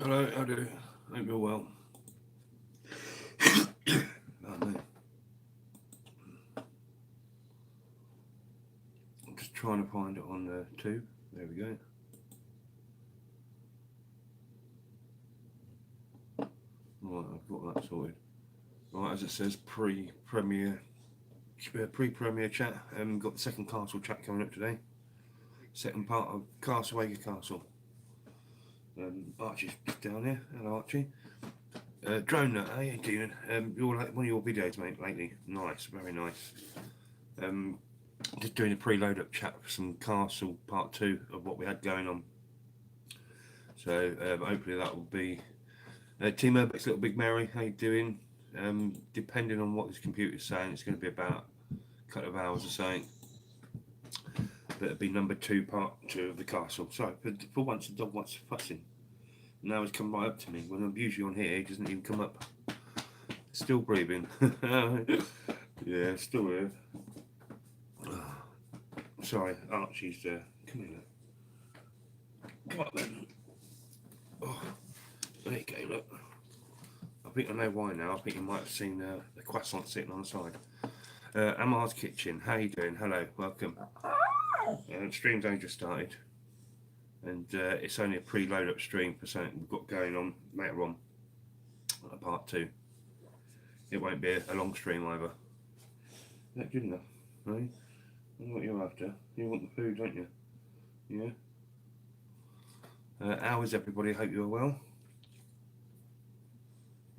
Hello, how do you? Hope you're well. Oh, no. I'm just trying to find it on the tube. There we go. Right, I've got that sorted. Right, as it says, pre-premiere chat. Got the second castle chat coming up today. Second part of Castlewager Castle. Archie's down here. Hello, Archie. Drone Nut, how you doing? One of your videos, mate, lately. Nice, very nice. Just doing a preload up chat for some Castle Part 2 of what we had going on. So hopefully that will be. Team Urbex, Little Big Mary, how you doing? Depending on what this computer's saying, it's going to be about a couple of hours or something. But it'll be number 2, part 2 of the castle. Sorry, for once the dog wants fussing. Now he's come right up to me. When I'm usually on here, he doesn't even come up. Still breathing. Yeah, still here. Sorry, Archie's there. Come here, look. Come on then. Oh, there you go, look. I think I know why now. I think you might have seen the croissant sitting on the side. Amar's Kitchen, how you doing? Hello, welcome. Stream's only just started, and it's only a preload up stream for something we've got going on later on, part 2. It won't be a long stream either. Is that good enough? Right? I know what you're after. You want the food, don't you? Yeah. How is everybody? Hope you're well.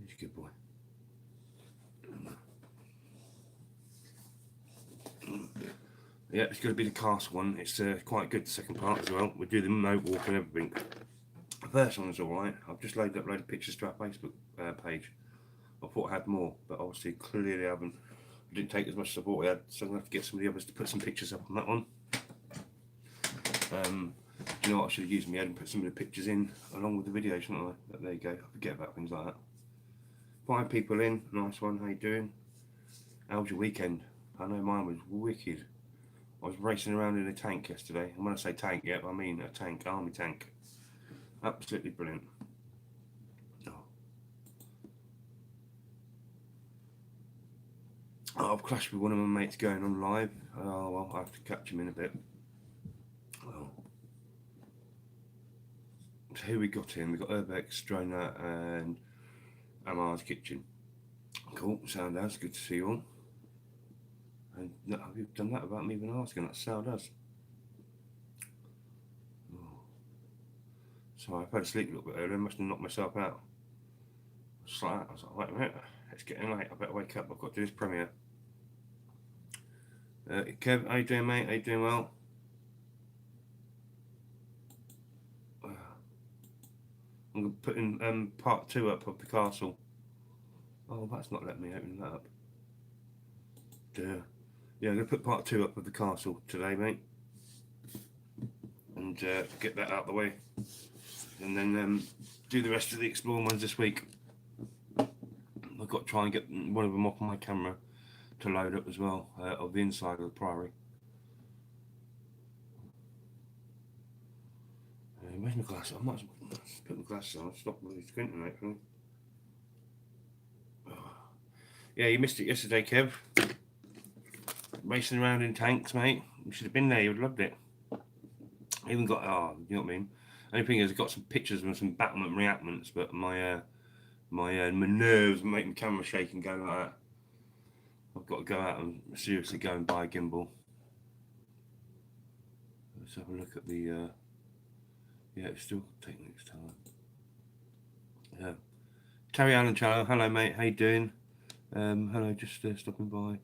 He's a good boy. Yeah, it's going to be the castle one. It's quite good, the second part as well. We do the moat walk and everything. The first one was alright. I've just uploaded pictures to our Facebook page. I thought I had more, but obviously clearly I haven't. I didn't take as much support I had, so I'm going to have to get some of the others to put some pictures up on that one. Do you know what? I should have used my head and put some of the pictures in along with the video, shouldn't I? But there you go. I forget about things like that. 5 people in. Nice one. How you doing? How was your weekend? I know mine was wicked. I was racing around in a tank yesterday. And when I say tank, yeah, I mean a tank, army tank. Absolutely brilliant. Oh, I've clashed with one of my mates going on live. Oh, well, I have to catch him in a bit. Oh. So who we got in? We got Urbex, Drona, and Amar's Kitchen. Cool, sound as good to see you all. And no, have you done that without me even asking? That sound as. Oh. Sorry, I fell asleep a little bit earlier. I must have knocked myself out. I was like, wait a minute, it's getting late. I better wake up. I've got to do this premiere. Kev, how you doing, mate? How you doing well? I'm putting part 2 up of the castle. Oh, that's not letting me open that up. Yeah, I'm going to put part 2 up of the castle today, mate. And get that out of the way. And then do the rest of the Explore ones this week. I've got to try and get one of them off my camera to load up as well, of the inside of the Priory. Where's my glasses? I might as well put my glasses on. I'll stop really squinting, mate. Yeah, you missed it yesterday, Kev. Racing around in tanks, mate. You should have been there. You would have loved it. Even got, you know what I mean? Only thing is, I got some pictures and some battlement reenactments, but my nerves make my camera shake and go like that. I've got to go out and seriously go and buy a gimbal. Let's have a look at the. Yeah, it's still taking its time. Yeah. Terry Allen Channel, hello mate, how you doing? Hello, just stopping by.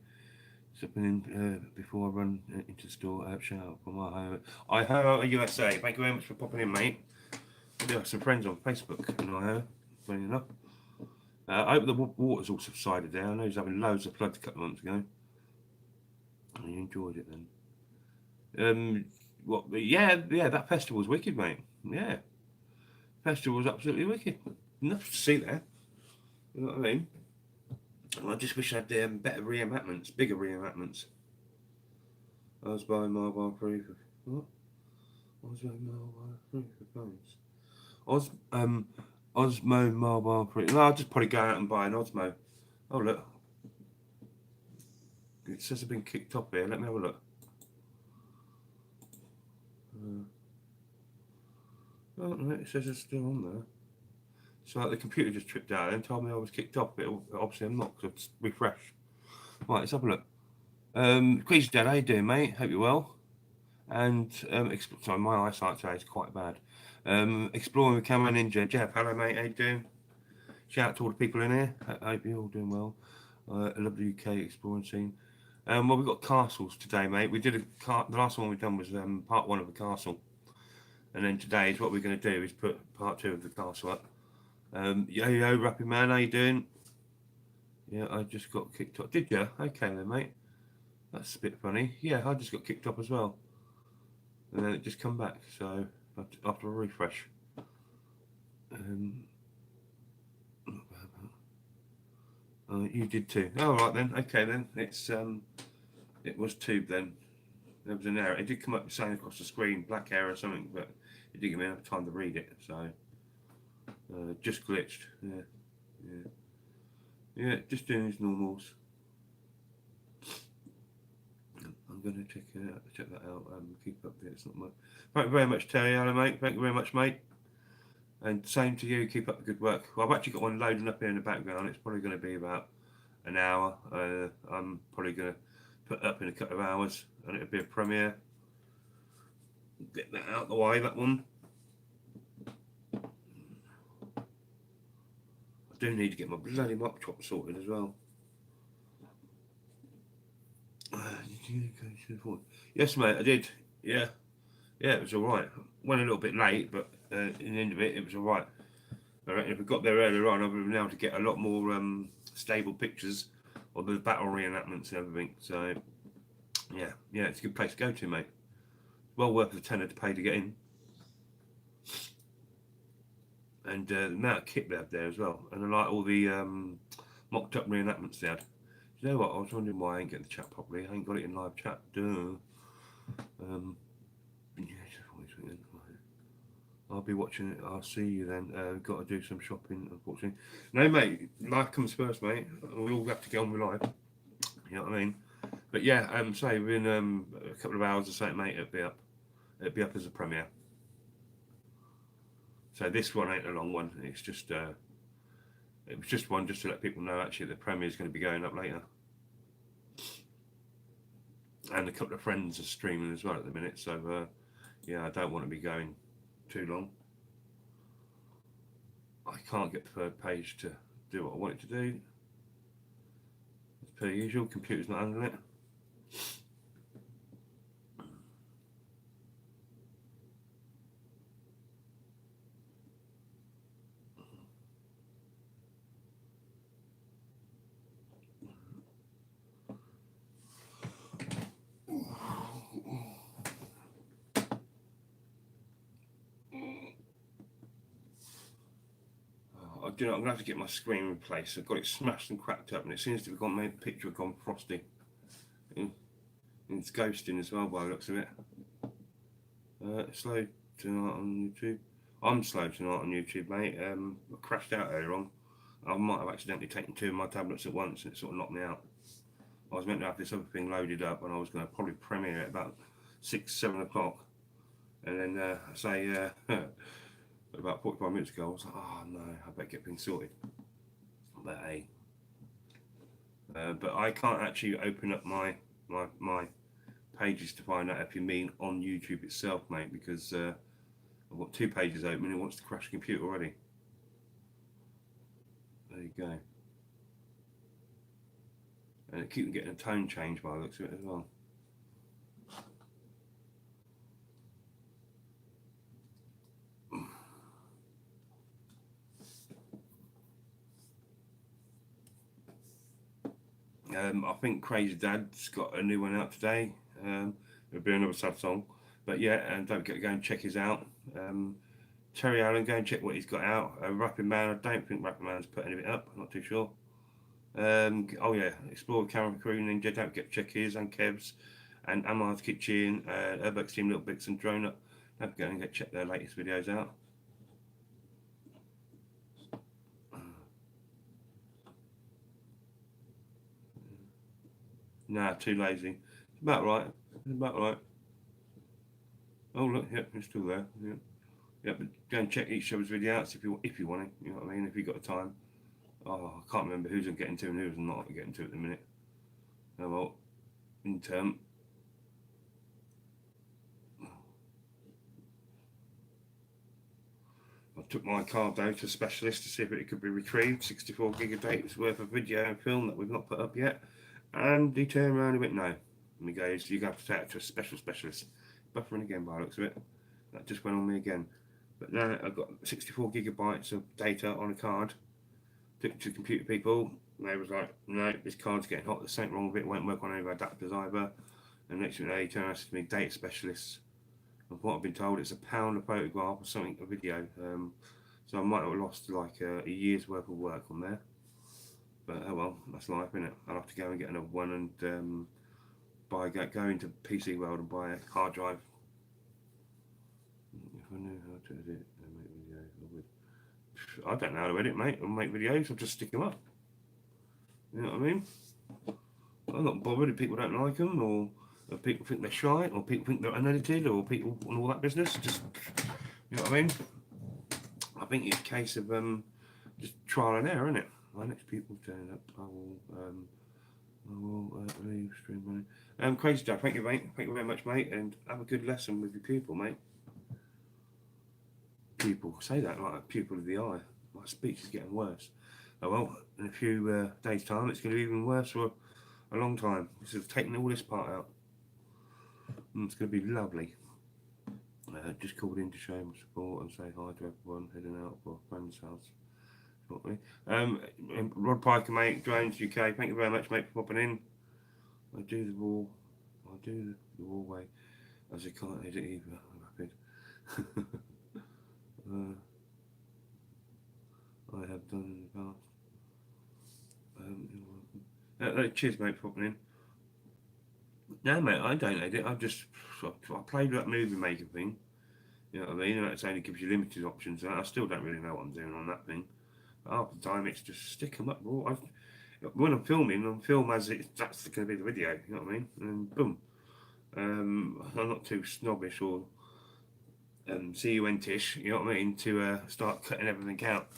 Stepping in before I run into the store. Shout out from Ohio, USA. Thank you very much for popping in, mate. I do have some friends on Facebook in Ohio, funny enough. I hope the water's all subsided there. I know he's having loads of floods a couple of months ago. And you enjoyed it then. Yeah, that festival was wicked, mate. Yeah. Festival was absolutely wicked. Enough to see there. You know what I mean? I just wish I had better reenactments, bigger reenactments. I was buying mobile free for what? I was buying mobile free for phones. Osmo mobile free. No, I'll just probably go out and buy an Osmo. Oh look, it says I've been kicked off here. Let me have a look. Oh no, it says it's still on there. So like, the computer just tripped out and told me I was kicked off, but obviously I'm not because it's refreshed. Right, let's have a look. Queasy Dad, how you doing, mate? Hope you're well. And sorry, my eyesight today is quite bad. Exploring with Camera Ninja, Jeff, hello mate, how you doing? Shout out to all the people in here. I hope you're all doing well. I love the UK exploring scene. Well, we've got castles today, mate. We did the last one we've done was part 1 of the castle, and then today is what we're going to do is put part 2 of the castle up. Yo, Rapping Man, how you doing? Yeah, I just got kicked off. Did you? Okay then, mate. That's a bit funny. Yeah, I just got kicked off as well, and then it just come back. So after a refresh. You did too. Oh, right then. Okay then. It was tube then. There was an error. It did come up saying across the screen, black error or something, but it didn't give me enough time to read it. So just glitched. Yeah. Just doing his normals. I'm going to check that out. Keep up there. It's not much. Thank you very much, Terry. Hello, mate. Thank you very much, mate. And same to you. Keep up the good work. Well, I've actually got one loading up here in the background. It's probably going to be about an hour. I'm probably going to put up in a couple of hours, and it'll be a premiere. Get that out of the way. That one. I do need to get my bloody mop chop sorted as well. Yes, mate, I did. Yeah, it was all right. Went a little bit late, but in the end of it, it was all right. I reckon if we got there earlier on, I would have been able to get a lot more stable pictures of the battle reenactments and everything. So, yeah, it's a good place to go to, mate. Well worth the tenner to pay to get in. And the amount of kit they had there as well. And I like all the mocked up reenactments they had. You know what? I was wondering why I ain't getting the chat properly. I ain't got it in live chat. Duh. I'll be watching it. I'll see you then. Got to do some shopping, unfortunately. No, mate. Life comes first, mate. We all have to get on with life. You know what I mean? But yeah, say within a couple of hours or so, mate, it'll be up. It'll be up as a premiere. So this one ain't a long one. It's just it was just one just to let people know actually the premiere is going to be going up later. And a couple of friends are streaming as well at the minute. So yeah, I don't want to be going too long. I can't get the third page to do what I want it to do. As per usual, computer's not handling it. I'm going to have to get my screen replaced. I've got it smashed and cracked up, and it seems to have made the picture have gone frosty. And it's ghosting as well by the looks of it. Slow tonight on YouTube. I'm slow tonight on YouTube, mate. I crashed out earlier on. I might have accidentally taken 2 of my tablets at once, and it sort of knocked me out. I was meant to have this other thing loaded up, and I was going to probably premiere it about 6-7 o'clock. And then about 45 minutes ago, I was like, oh no, I better get things sorted. But but I can't actually open up my pages to find out if you mean on YouTube itself, mate, because I've got 2 pages open and it wants to crash the computer already. There you go. And it keeps getting a tone change by the looks of it as well. I think Crazy Dad's got a new one out today. It'll be another sad song. But yeah, and don't forget to go and check his out. Terry Allen, go and check what he's got out. Rapping Man, I don't think Rapping Man's put anything up. I'm not too sure. Oh yeah, Explore Camera Crew Ninja, don't forget to check his and Kev's and Amar's Kitchen, Urbex Team Little Bits and Drone Up. Don't forget and check their latest videos out. Nah, too lazy. It's about right. It's about right. Oh look, yep, it's still there. Yep. Yep, but go and check each other's videos if you want to. You know what I mean? If you got the time. Oh, I can't remember who's I'm getting to and who's I'm not getting to at the minute. Oh well, in term. I took my card down to a specialist to see if it could be retrieved. 64 gigabytes worth of video and film that we've not put up yet. And he turned around and went, no. And he goes, you're going to have to take it to a special specialist. Buffering again by the looks of it. That just went on me again. But now I've got 64 gigabytes of data on a card. Took it to computer people. And they was like, no, this card's getting hot. There's something wrong with it. It won't work on any of our adapters either. And next thing they turned around to me, data specialists. And what I've been told, it's £1 a photograph or something, a video. So I might have lost like a year's worth of work on there. But oh well, that's life, isn't it? I'll have to go and get another one and go into PC World and buy a hard drive. If I knew how to edit and make videos, I would. I don't know how to edit, mate. I'll make videos, I'll just stick them up. You know what I mean? I'm not bothered if people don't like them, or people think they're shy, or people think they're unedited, or people and all that business. Just, you know what I mean? I think it's a case of just trial and error, isn't it? My next people turn up. I will leave stream money. Crazy Joe, thank you, mate. Thank you very much, mate, and have a good lesson with your pupil, mate. Pupil, say that like a pupil of the eye. My speech is getting worse. Oh well, in a few days' time, it's going to be even worse for a long time. This is taking all this part out. It's going to be lovely. Just called in to show my support and say hi to everyone heading out for a friend's house shortly. Rod Piker, mate, Drones UK, thank you very much, mate, for popping in. I do the wall way, as I can't edit either. Rapid. I have done in the past. Cheers, mate, for popping in. No, mate, I don't edit. I played with that movie maker thing. You know what I mean? And it only gives you limited options. I still don't really know what I'm doing on that thing. But half the time, it's just stick them up. When I'm filming, as that's going to be the video. You know what I mean? And boom. I'm not too snobbish or CUN-tish, you know what I mean, to start cutting everything out.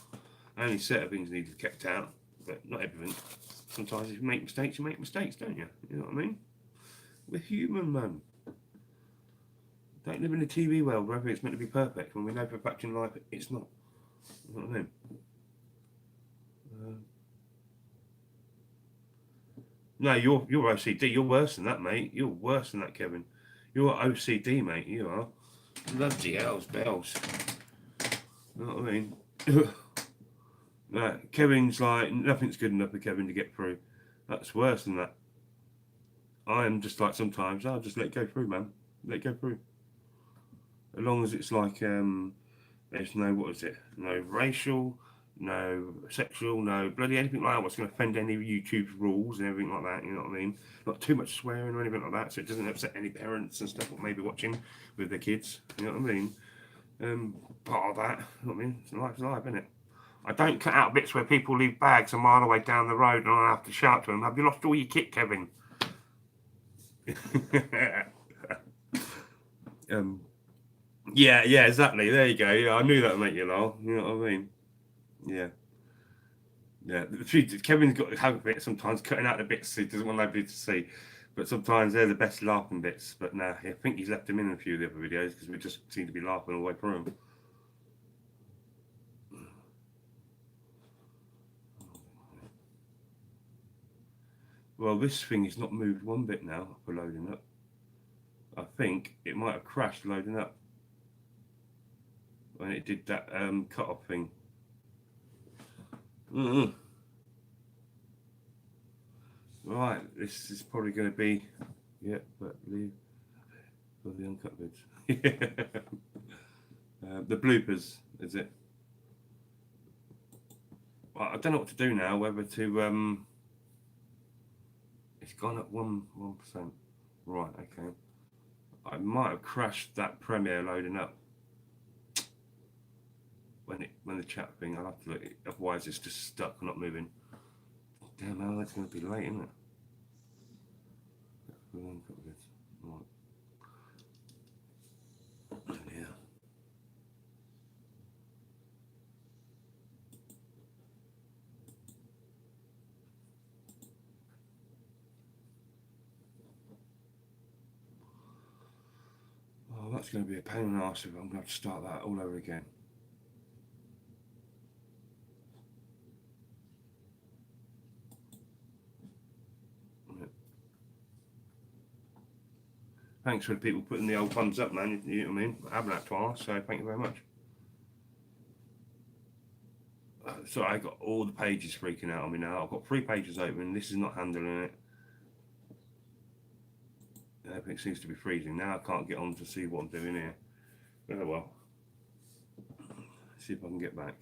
Only certain things need to be kept out, but not everything. Sometimes if you make mistakes, don't you? You know what I mean? We're human, man. Don't live in a TV world where everything's meant to be perfect when we know for a fact in life it's not. You know what I mean? No, you're OCD. You're worse than that, mate. You're worse than that, Kevin. You're OCD, mate. You are. Bloody hell's bells. You know what I mean? No, Kevin's like, nothing's good enough for Kevin to get through. That's worse than that. I am just like sometimes, I'll just let it go through, man. Let it go through. As long as it's like, there's no, what is it? No racial, no sexual, no bloody anything like that. What's going to offend any of YouTube's rules and everything like that, you know what I mean? Not too much swearing or anything like that, so it doesn't upset any parents and stuff that may be watching with their kids, you know what I mean? Part of that, you know what I mean? It's life's life, isn't it? I don't cut out bits where people leave bags a mile away down the road and I have to shout to them, have you lost all your kit, Kevin? Yeah, exactly. There you go. Yeah, I knew that would make you laugh. You know what I mean? Yeah. Yeah. The truth is, Kevin's got to have a bit sometimes cutting out the bits he doesn't want nobody to see. But sometimes they're the best laughing bits. But nah, I think he's left them in a few of the other videos because we just seem to be laughing all the way through them. Well, this thing is not moved one bit now for loading up. I think it might have crashed loading up when it did that cut-off thing. Right, this is probably going to be, but leave for the uncut bits. The bloopers, is it? Well, I don't know what to do now, whether to, it's gone up 1%. Right, okay. I might have crashed that Premiere loading up. When the chat thing, I'll have to look, otherwise it's just stuck, not moving. Damn, hell, that's going to be late, isn't it? Right. Yeah. Oh, that's going to be a pain in the arse if I'm going to have to start that all over again. Yeah. Thanks for the people putting the old thumbs up, man. You know what I mean? I haven't had to ask, so thank you very much. So I got all the pages freaking out on me now. I've got 3 pages open. This is not handling it. Everything seems to be freezing. Now I can't get on to see what I'm doing here. Oh well. See if I can get back.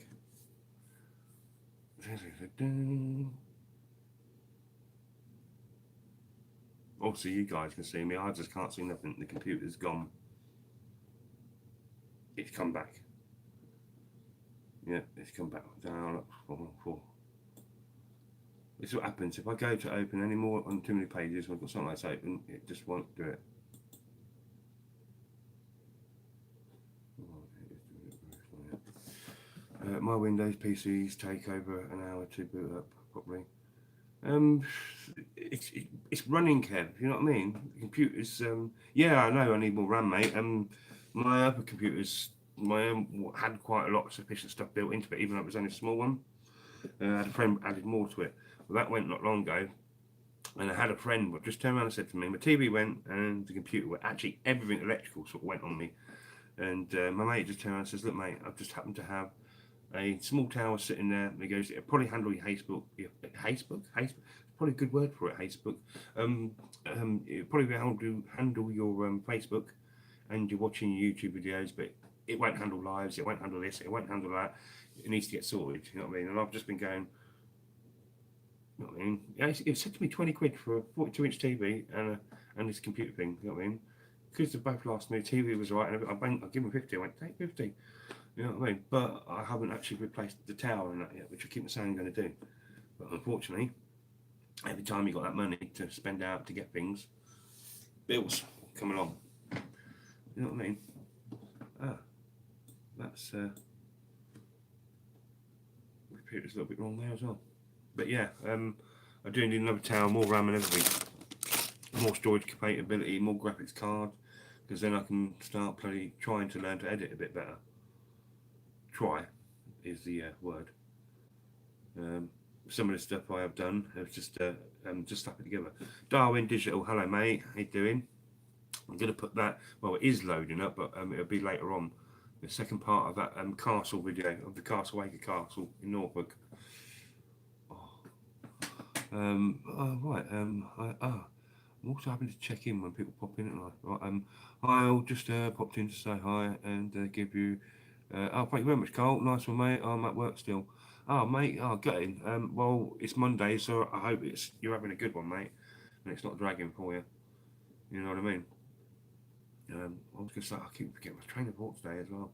Also, you guys can see me. I just can't see nothing. The computer's gone. It's come back. Yeah, it's come back down. Up, 4. This is what happens if I go to open any more on too many pages. I've got something that's open. It just won't do it. My Windows PCs take over an hour to boot up properly. It's running, Kev. You know what I mean? The computer's. Yeah, I know. I need more RAM, mate. My other computers, had quite a lot of sufficient stuff built into it, even though it was only a small one. I had a friend added more to it. Well, that went not long ago, and I had a friend but just turned around and said to me, my TV went and the computer went. Actually, everything electrical sort of went on me. And my mate just turned around and says, look, mate, I've just happened to have a small tower sitting there. And he goes, it'll probably handle your Facebook. Facebook? Probably a good word for it, Facebook. It'll probably handle your Facebook and you're watching YouTube videos, but it won't handle lives, it won't handle this, it won't handle that. It needs to get sorted, you know what I mean? And I've just been going, you know what I mean? It said to me 20 quid for a 42-inch TV and this computer thing, you know what I mean? Because they both last me, TV was right, and I give him 50, I went, take 50. You know what I mean? But I haven't actually replaced the tower and that yet, which I keep saying I'm going to do. But unfortunately, every time you got that money to spend out to get things, bills come along. You know what I mean? That's computer's a little bit wrong there as well. But yeah, I do need another tower, more RAM and everything, more storage capability, more graphics card, because then I can start trying to learn to edit a bit better. Try is the word. Some of the stuff I have done is just slap it together. Darwin Digital, hello mate, how you doing? I'm going to put that, well it is loading up, but it'll be later on. The second part of that castle video, of the Castleacre Castle in Norfolk. I'm also having to check in when people pop in at night. Right, I'll just popped in to say hi and give you. Thank you very much, Carl. Nice one, mate. I'm at work still. Oh, mate. Oh, getting. Well, it's Monday, so I hope you're having a good one, mate, and it's not dragging for you. You know what I mean? I was gonna say I keep forgetting my train of thought today as well.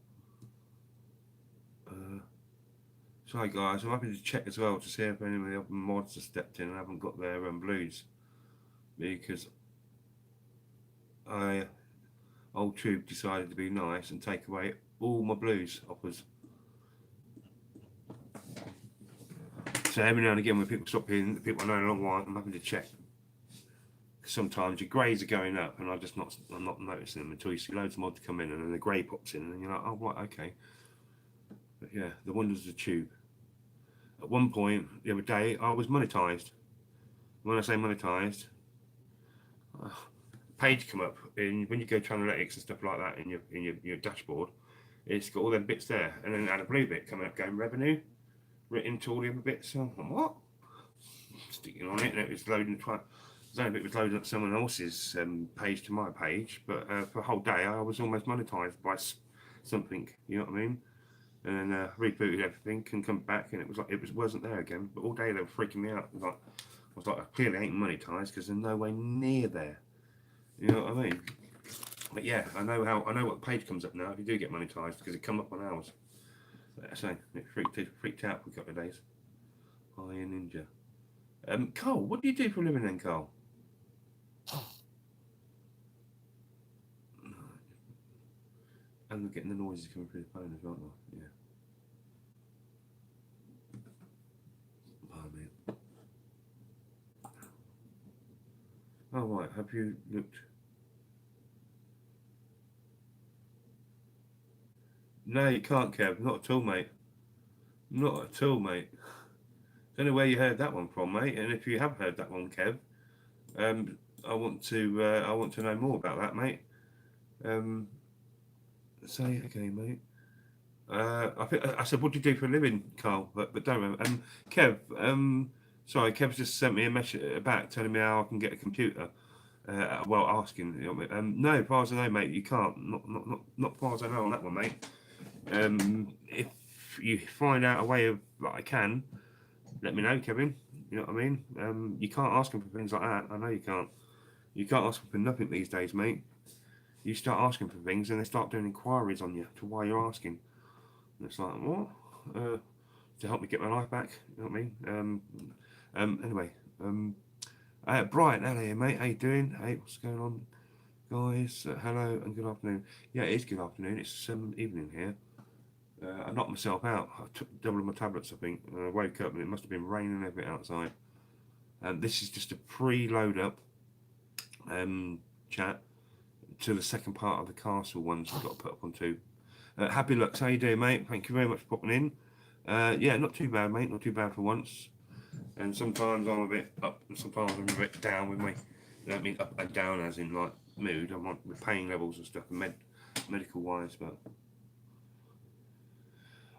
Sorry guys, I'm happy to check as well to see if any of the other mods have stepped in and haven't got their blues, because old Tube decided to be nice and take away all my blues offers. So every now and again when people stop in, people I know in a long while, I'm having to check. Sometimes your greys are going up and I'm not noticing them until you see loads of mods come in and then the grey pops in and you're like, oh right, okay. But yeah, the wonders of the Tube. At one point the other day I was monetized. When I say monetized, page come up in when you go to analytics and stuff like that in your dashboard, it's got all them bits there, and then had a blue bit coming up going revenue, written to all the other bits. So I'm what? Sticking on it, and it was loading. It was loading up someone else's page to my page, but for a whole day I was almost monetized by something. You know what I mean? And then rebooted everything and come back, and it was like wasn't there again. But all day they were freaking me out. I was like, I clearly ain't monetized because they're nowhere near there. You know what I mean? But yeah, I know what page comes up now if you do get monetized because it come up on ours. So it freaked out for a couple of days. Iron Ninja. Carl, what do you do for a living then, Carl? And we're getting the noises coming through the phone as well, yeah. Pardon me. Oh right, have you looked? No, you can't, Kev. Not at all, mate. Not at all, mate. Don't know where you heard that one from, mate. And if you have heard that one, Kev, I want to know more about that, mate. Say it again, mate. I think I said, what do you do for a living, Carl? But don't remember. Kev. Sorry, Kev's just sent me a message back telling me how I can get a computer. Well, asking. No, as far as I know, mate, you can't. Not as far as I know on that one, mate. If you find out a way of that I can, let me know, Kevin. You know what I mean? You can't ask them for things like that. I know you can't. You can't ask them for nothing these days, mate. You start asking for things, and they start doing inquiries on you to why you're asking. And it's like, what? To help me get my life back. You know what I mean? Anyway, Brian, hello, mate. How you doing? Hey, what's going on, guys? Hello and good afternoon. Yeah, it is good afternoon. It's evening here. I knocked myself out. I took double of my tablets, I think. And I woke up and it must have been raining a bit outside. This is just a pre-load up chat to the second part of the castle ones I've got to put up onto. Happy Lux, how you doing, mate? Thank you very much for popping in. Yeah, not too bad, mate. Not too bad for once. And sometimes I'm a bit up, and sometimes I'm a bit down with my. I don't mean up and down as in like mood. I'm like with pain levels and stuff, medical wise, but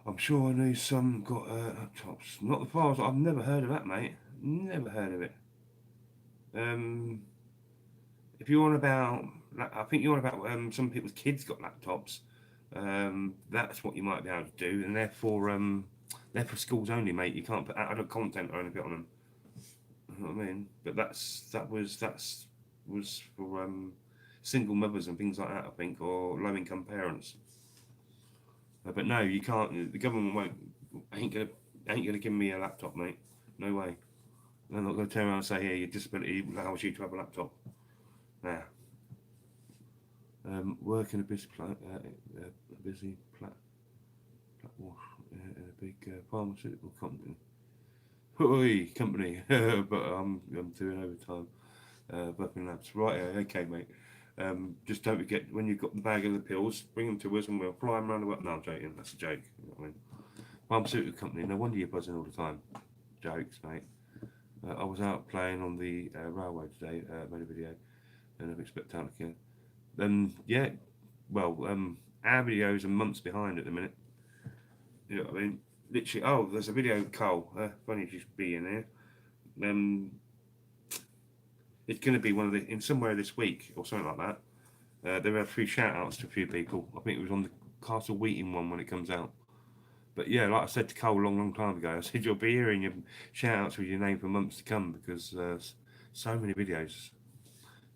I'm sure I know some got laptops. Not the files. I've never heard of that, mate. Never heard of it. If you're on about, I think you're on about some people's kids got laptops. That's what you might be able to do, and they're for schools only, mate. You can't put adult content or anything on them. You know what I mean? But that was for single mothers and things like that, I think, or low income parents. But no, you can't. The government won't. Ain't gonna give me a laptop, mate. No way. They're not gonna turn around and say, "Here, your disability allows you to have a laptop." Nah. Work in a busy plat wash in a big pharmaceutical company. Company, but I'm doing overtime. Bucking labs. Right, okay, mate. Just don't forget when you've got the bag of the pills, bring them to us and we'll fly them around the world. No, I'm joking. That's a joke. You know what I mean? Pharmaceutical company. No wonder you're buzzing all the time. Jokes, mate. I was out playing on the railway today. Made a video, and I've spectacular. Yeah, well, our videos are months behind at the minute. You know what I mean? Literally. Oh, there's a video of Cole. Funny if you should be in there. It's going to be one of the in somewhere this week or something like that. There are 3 shout outs to a few people. I think it was on the Castle Wheating one when it comes out. But yeah, like I said to Cole a long time ago, I said you'll be hearing your shout outs with your name for months to come because so many videos.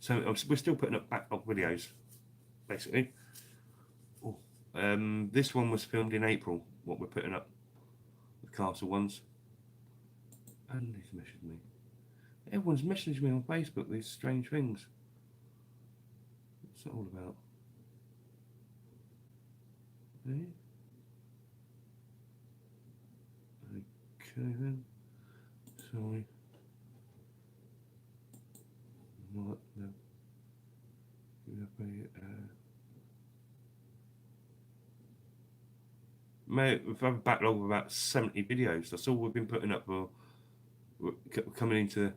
So we're still putting up backlog videos, basically. Oh, this one was filmed in April. What we're putting up, the Castle ones. And he's messaged me. Everyone's messaged me on Facebook these strange things. What's that all about? Okay then. Sorry. What? No. Mate, we've had a backlog of about 70 videos. That's all we've been putting up for. We're coming into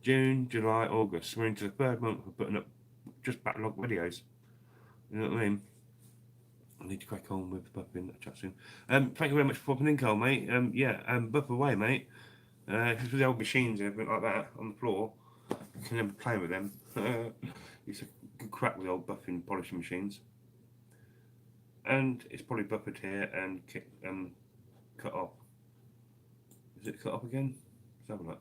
June, July, August. We're into the 3rd month of putting up just backlog videos. You know what I mean? I need to crack on with buffing that chat soon. Thank you very much for popping in, Carl, mate. Buff away, mate. With the old machines and everything like that on the floor, you can never play with them. It's a good crack with the old buffing polishing machines. And it's probably buffered here and cut off. Is it cut off again? Let's have a look.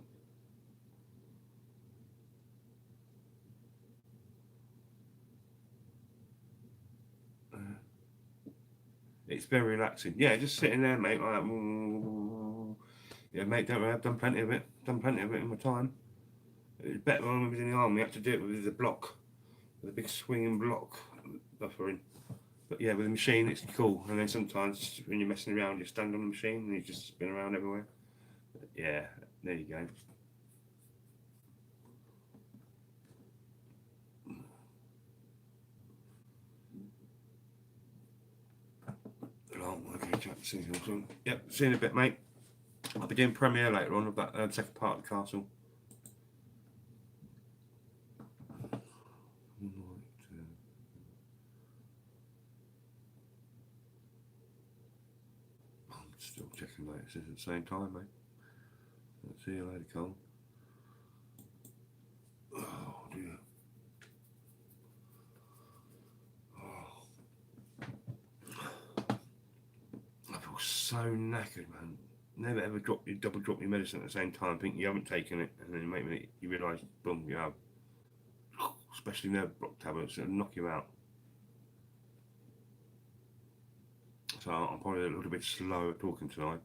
It's very relaxing. Yeah, just sitting there, mate, like that. Yeah, mate, don't worry, I've done plenty of it. Done plenty of it in my time. It was better when I was in the army. We had to do it with the block, with a big swinging block buffering. But yeah, with the machine, it's cool. And then sometimes when you're messing around, you stand on the machine and you just spin around everywhere. But yeah, there you go. Yep, see you in a bit, mate. I'll be doing premiere later on of that second part of the castle. I'm still checking latest at the same time, mate. I'll see you later, Cole. Oh dear. Oh. I feel so knackered, man. Never ever double drop your medicine at the same time. Think you haven't taken it, and then you realise, boom, you have. Especially nerve block tablets, it'll knock you out. So I'm probably a little bit slow talking tonight.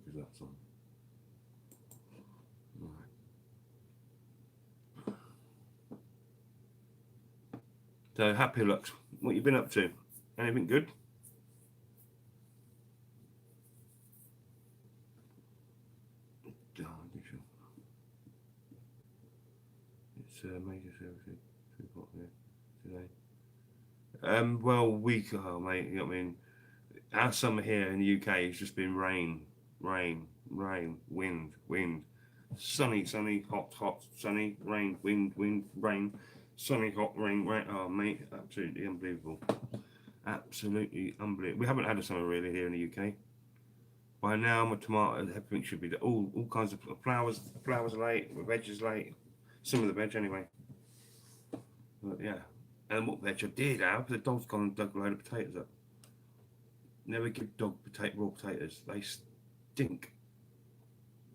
Because that's on. Right. So happy looks. What you been up to? Anything good? It's major services today. Well, mate. You know what I mean? Our summer here in the UK has just been rain, wind, sunny, hot, sunny, rain, wind, rain, sunny, hot, rain. Oh, mate, absolutely unbelievable. Absolutely unbelievable. We haven't had a summer really here in the UK. By now, my tomato, everything should be all kinds of flowers. Flowers are late, veg is late. Some of the veg anyway. But yeah, and what veg I did have, the dog's gone and dug a load of potatoes up. Never give dog raw potatoes. They stink.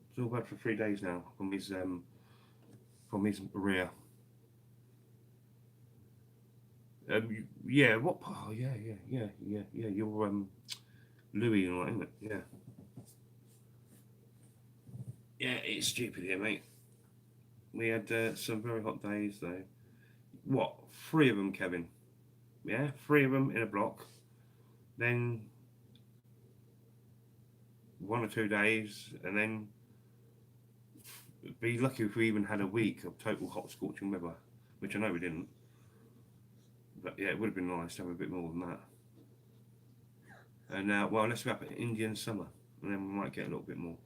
It's all bad for 3 days now from his rear. Yeah. What? Oh, yeah. You're Louis and all, isn't it? Yeah. Yeah, it's stupid here, mate. We had some very hot days though. What? 3 of them, Kevin. Yeah, 3 of them in a block. Then 1 or 2 days, and then be lucky if we even had a week of total hot scorching weather, which I know we didn't. But yeah, it would have been nice to have a bit more than that. And now, well, let's go up at Indian summer, and then we might get a little bit more.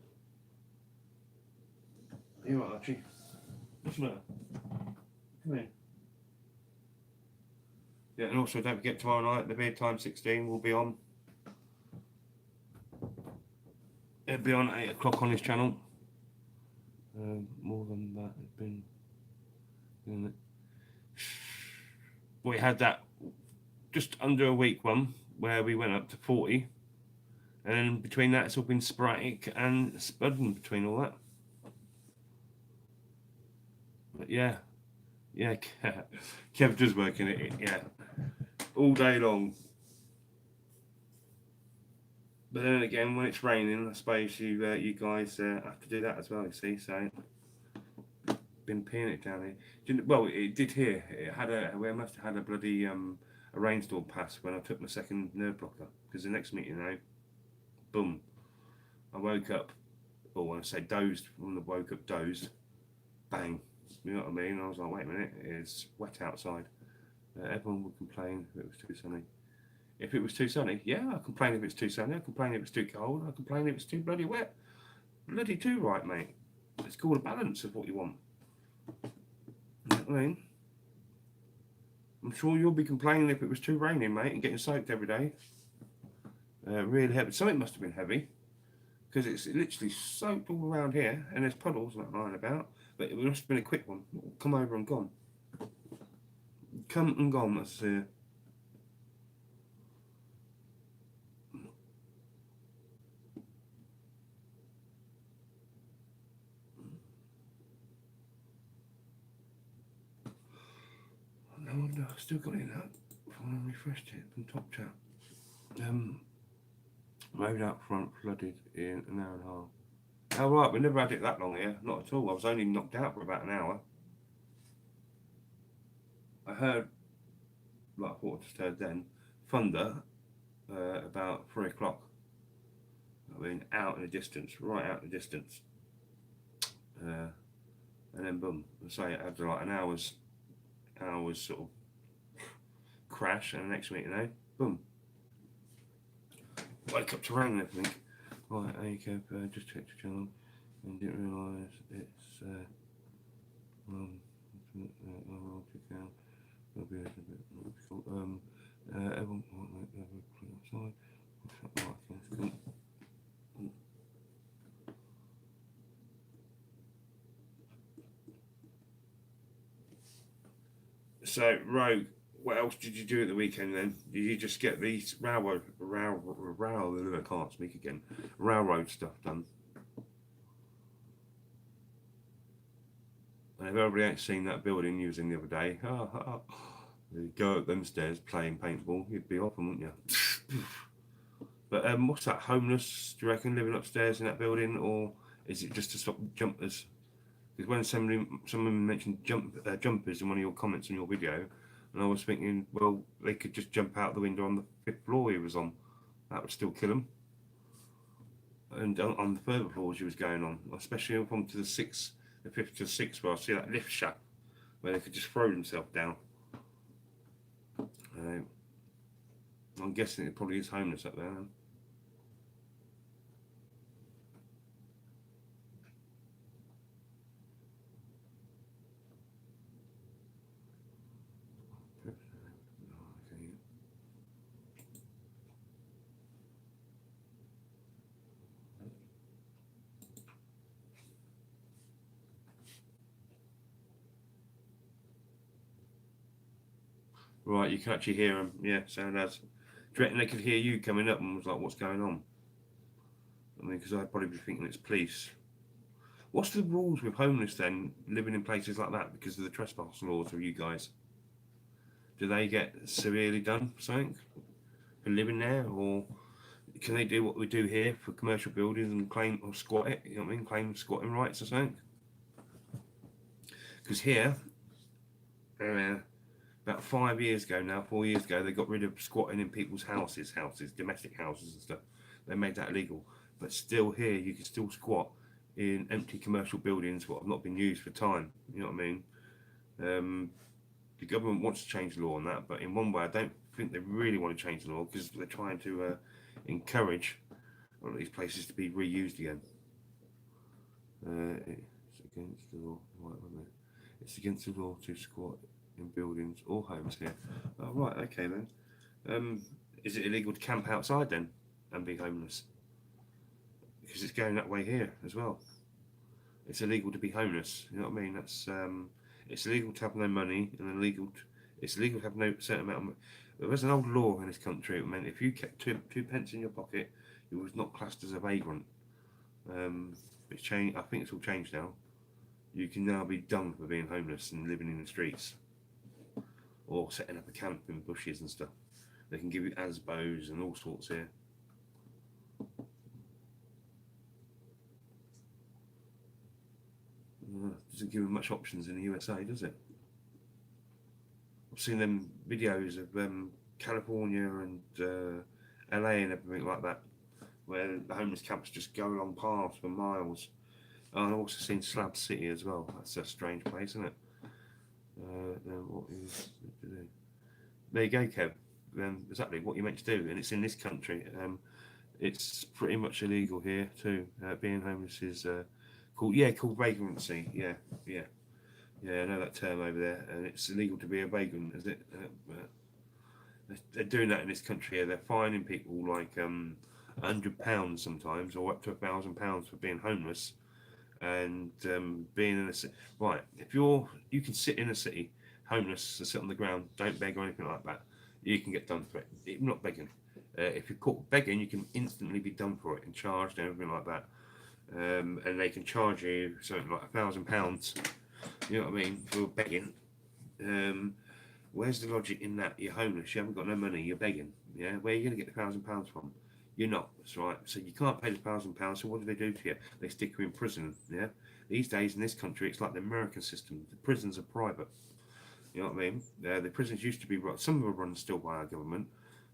You right, Archie? What's the matter? Come here. Yeah, and also don't forget tomorrow night the Beard Time 16 will be on. It'll be on 8 o'clock on his channel. More than that, it's been. We had that just under a week one where we went up to 40, and then between that it's all been sporadic and spudding between all that. But yeah, Kev does work in it, yeah, all day long. But then again, when it's raining, I suppose you guys have to do that as well. You see, so been peeing it down here. Well, it did here. We must have had a bloody a rainstorm pass when I took my second nerve blocker, because the next meeting now, boom, I woke up, or when I say dozed, when I woke up dozed, bang. You know what I mean? I was like, wait a minute, it's wet outside. Everyone would complain if it was too sunny. If it was too sunny, yeah, I complain if it's too sunny. I complain if it's too cold. I complain if it's too bloody wet. Bloody too right, mate. It's called a balance of what you want. You know what I mean? I'm sure you'll be complaining if it was too raining, mate, and getting soaked every day. Really heavy. Something must have been heavy, because it's literally soaked all around here, and there's puddles not lying about. But it must have been a quick one. Come over and gone. Come and gone. That's no, I've still got it in that. I refreshed it from Top Chat. Road out front flooded in an hour and a half. Oh right, we never had it that long here. Not at all. I was only knocked out for about an hour. I heard, like what I just heard then, thunder about 3 o'clock. I mean, out in the distance, right out in the distance. And then boom, I say after like an hour's sort of crash, and the next minute, boom, wake up to rain and everything. Right, there you go. Just checked the channel and didn't realise it's everyone outside. So, Rogue, what else did you do at the weekend then? Did you just get these railroad I can't speak again, railroad stuff done? And if everybody ain't seen that building you was in the other day, you go up them stairs playing paintball, you'd be off them, wouldn't you? But what's that, homeless, do you reckon, living upstairs in that building, or is it just to stop jumpers? Because when someone mentioned jumpers in one of your comments in your video, and I was thinking, well, they could just jump out the window on the 5th floor he was on. That would still kill him. And on the further floors he was going on, especially up onto the 5th to 6th, where I see that lift shaft, where they could just throw themselves down. I'm guessing it probably is homeless up there then. Right, you can actually hear them. Yeah, sound as. Do you reckon they could hear you coming up and was like, what's going on? I mean, because I'd probably be thinking it's police. What's the rules with homeless then, living in places like that because of the trespass laws of you guys? Do they get severely done for something for living there, or can they do what we do here for commercial buildings and claim or squat it? You know what I mean? Claim squatting rights or something? Because here, about 5 years ago now, 4 years ago, they got rid of squatting in people's houses, domestic houses and stuff. They made that illegal. But still here, you can still squat in empty commercial buildings what have not been used for time. You know what I mean? The government wants to change the law on that, but in one way, I don't think they really want to change the law because they're trying to encourage all these places to be reused again. It's against the law. Right, it's against the law to squat in buildings or homes here. Oh, right, okay then. Is it illegal to camp outside then and be homeless? Because it's going that way here as well. It's illegal to be homeless. You know what I mean? That's it's illegal to have no money, and it's illegal to have no certain amount of money. There was an old law in this country that meant if you kept two pence in your pocket, you was not classed as a vagrant. It's changed. I think it's all changed now. You can now be done for being homeless and living in the streets, or setting up a camp in bushes and stuff. They can give you ASBOs and all sorts here. Doesn't give them much options in the USA, does it? I've seen them videos of California and LA and everything like that, where the homeless camps just go along paths for miles. I've also seen Slab City as well. That's a strange place, isn't it? What is it to do? There you go, Kev. Exactly what you're meant to do, and it's in this country. It's pretty much illegal here too. Being homeless is called vagrancy. Yeah. I know that term over there, and it's illegal to be a vagrant, is it? They're doing that in this country here. They're fining people like £100 sometimes, or up to £1,000 for being homeless, and being in a city. Right, if you can sit in a city homeless and sit on the ground, don't beg or anything like that, you can get done for it. Not begging. If you're caught begging, you can instantly be done for it and charged and everything like that. And they can charge you something like £1,000. You know what I mean, for begging. Where's the logic in that? You're homeless, you haven't got no money, you're begging. Yeah, where are you going to get the £1,000 from? You're not. That's right. So you can't pay the £1,000. So what do they do to you? They stick you in prison. Yeah. These days in this country, it's like the American system. The prisons are private. You know what I mean? The prisons used to be run, some of them are run still by our government,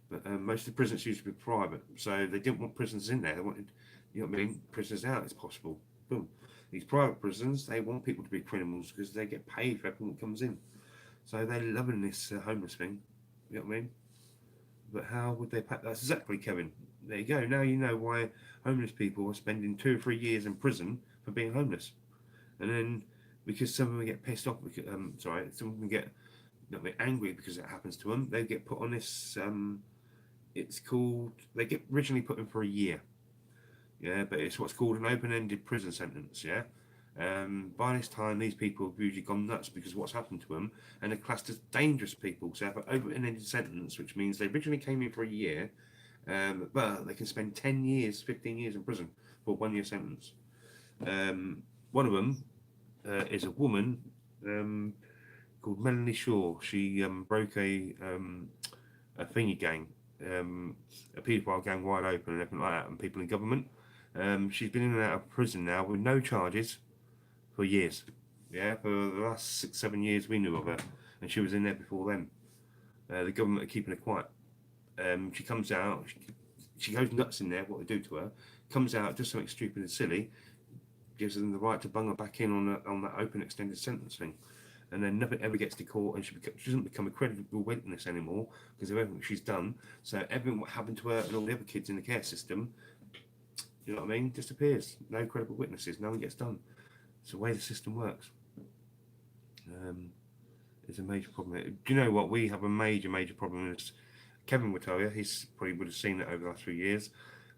but most of the prisons used to be private. So they didn't want prisoners in there. They wanted, you know what I mean, prisoners out as possible. Boom. These private prisons, they want people to be criminals because they get paid for everyone that comes in. So they're loving this homeless thing. You know what I mean? But how would they pay? That's exactly, Kevin. There you go. Now you know why homeless people are spending 2 or 3 years in prison for being homeless. And then because some of them get pissed off, because, some of them get not angry because it happens to them, they get put on this. It's called. They get originally put in for a year. Yeah, but it's what's called an open-ended prison sentence. Yeah. By this time, these people have usually gone nuts because of what's happened to them, and they're classed as dangerous people. So they have an open-ended sentence, which means they originally came in for a year, but they can spend 10 years, 15 years in prison for a 1 year sentence. One of them is a woman called Melanie Shaw. She broke a thingy gang, a paedophile gang wide open and everything like that, and people in government. She's been in and out of prison now with no charges for years. Yeah, for the last 6, 7 years we knew of her, and she was in there before then. The government are keeping her quiet. She comes out, she goes nuts in there, what they do to her, comes out, does something stupid and silly, gives them the right to bung her back in on that open extended sentence thing. And then nothing ever gets to court, and she doesn't become a credible witness anymore because of everything she's done. So everything what happened to her and all the other kids in the care system, you know what I mean, disappears. No credible witnesses, no one gets done. It's the way the system works. It's a major problem. Do you know what? We have a major problem. As Kevin will tell you, he's probably would have seen it over the last 3 years.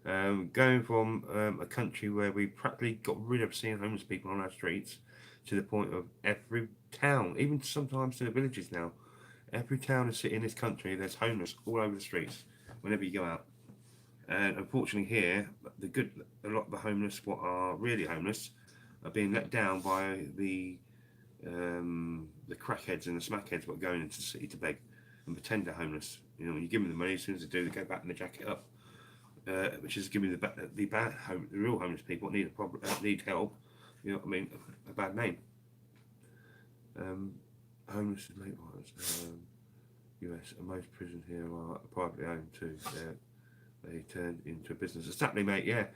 Going from a country where we practically got rid of seeing homeless people on our streets to the point of every town, even sometimes to the villages now, every town and city in this country, there's homeless all over the streets whenever you go out. And unfortunately here, a lot of the homeless, what are really homeless, are being let down by the crackheads and the smackheads what are going into the city to beg and pretend they're homeless. You know, when you give them the money, as soon as they do, they go back and they jack it up. Which is giving the real homeless people that need help, you know what I mean, a bad name. Homeless is late US, and most prisons here are privately owned too. They turn into a business. Exactly, mate. Yeah.